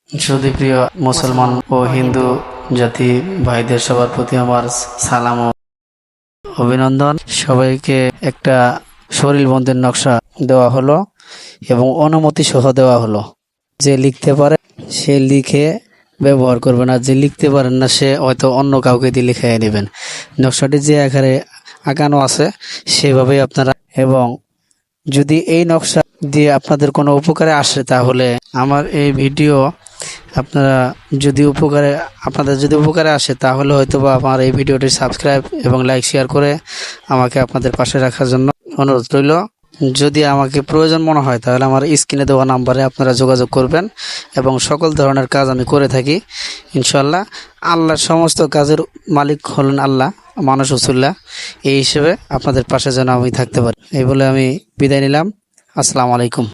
সুধীপ্রিয় মুসলমান ও হিন্দু জাতি ভাইদের সবার প্রতি আমার সালাম ও অভিনন্দন। সবাইকে একটা শরীর বন্ধের নকশা দেওয়া হলো এবং অনুমতি সহ দেওয়া হলো। যে লিখতে পারে সে লিখে ব্যবহার করবেন, আর যে লিখতে পারেন না সে হয়তো অন্য কাউকে দিয়ে লিখিয়ে নেবেন। নকশাটি যে আকারে আঁকানো আছে সেভাবেই আপনারা, এবং যদি এই নকশা দিয়ে আপনাদের কোনো উপকারে আসে তাহলে আমার এই ভিডিও আপনাদের যদি উপকারে আসে তাহলে হয়তোবা আমার এই ভিডিওটি সাবস্ক্রাইব এবং লাইক শেয়ার করে আমাকে আপনাদের পাশে রাখার জন্য অনুরোধ রইল। যদি আমাকে প্রয়োজন মনে হয় তাহলে আমার স্ক্রিনে দেওয়া নাম্বারে আপনারা যোগাযোগ করবেন, এবং সকল ধরনের কাজ আমি করে থাকি ইনশাল্লাহ। আল্লাহর সমস্ত কাজের মালিক হলেন আল্লাহ, মানুষ রসুল্লাহ। এই হিসেবে আপনাদের পাশে যেন আমি থাকতে পারি, এই বলে আমি বিদায় নিলাম। আসসালামু আলাইকুম।